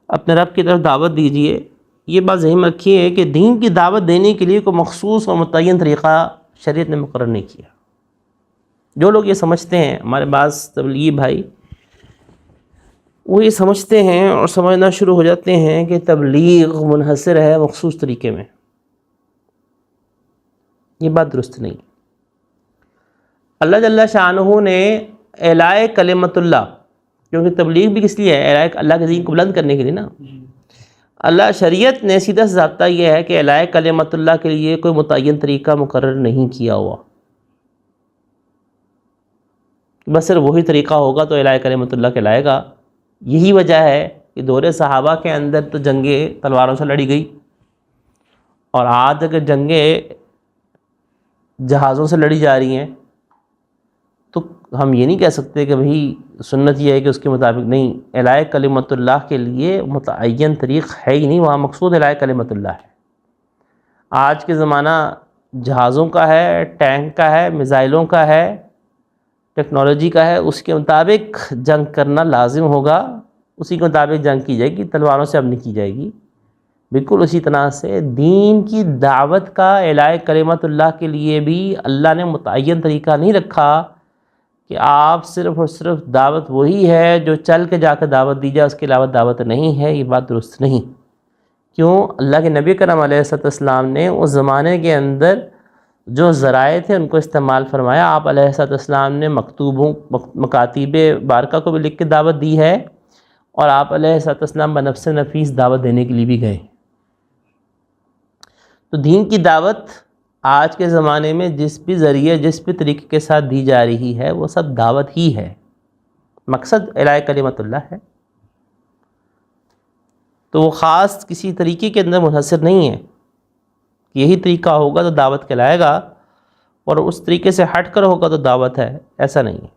اپنے رب کی طرف دعوت دیجئے. یہ بات ذہن میں رکھیے کہ دین کی دعوت دینے کے لیے کوئی مخصوص اور متعین طریقہ شریعت نے مقرر نہیں کیا. جو لوگ یہ سمجھتے ہیں، ہمارے بعض تبلیغی بھائی وہ یہ سمجھتے ہیں اور سمجھنا شروع ہو جاتے ہیں کہ تبلیغ منحصر ہے مخصوص طریقے میں. یہ بات درست نہیں. اللہ جل شانہ نے اعلاء کلمت اللہ، کیونکہ تبلیغ بھی کس لیے ہے؟ اعلاء اللہ کے دین کو بلند کرنے کے لیے نا. اللہ شریعت نے سیدھا ضابطہ یہ ہے کہ اعلاء کلمت اللہ کے لیے کوئی متعین طریقہ مقرر نہیں کیا ہوا. بس صرف وہی طریقہ ہوگا تو اعلاء کلمت اللہ کہلائے گا. یہی وجہ ہے کہ دور صحابہ کے اندر تو جنگیں تلواروں سے لڑی گئی، اور آج اگر جنگیں جہازوں سے لڑی جا رہی ہیں تو ہم یہ نہیں کہہ سکتے کہ بھئی سنت یہ ہے کہ اس کے مطابق نہیں. اعلاء کلمت اللہ کے لیے متعین طریق ہے ہی نہیں، وہاں مقصود اعلاء کلمت اللہ ہے. آج کے زمانہ جہازوں کا ہے، ٹینک کا ہے، میزائلوں کا ہے، ٹیکنالوجی کا ہے. اس کے مطابق جنگ کرنا لازم ہوگا، اسی کے مطابق جنگ کی جائے گی، تلواروں سے اب نہیں کی جائے گی. بالکل اسی طرح سے دین کی دعوت کا اعلاء کلمت اللہ کے لیے بھی اللہ نے متعین طریقہ نہیں رکھا کہ آپ صرف اور صرف دعوت وہی ہے جو چل کے جا کے دعوت دی جائے، اس کے علاوہ دعوت نہیں ہے. یہ بات درست نہیں. کیوں؟ اللہ کے نبی کرم علیہ السلام نے اس زمانے کے اندر جو ذرائع تھے ان کو استعمال فرمایا. آپ علیہ السلام نے مکاتیب بارکہ کو بھی لکھ کے دعوت دی ہے، اور آپ علیہ السلام بنفس نفیس دعوت دینے کے لیے بھی گئے. تو دین کی دعوت آج کے زمانے میں جس بھی ذریعے جس بھی طریقے کے ساتھ دی جا رہی ہے وہ سب دعوت ہی ہے. مقصد اعلاء کلمت اللہ ہے. تو وہ خاص کسی طریقے کے اندر منحصر نہیں ہے کہ یہی طریقہ ہوگا تو دعوت کہلائے گا، اور اس طریقے سے ہٹ کر ہوگا تو دعوت ہے. ایسا نہیں ہے.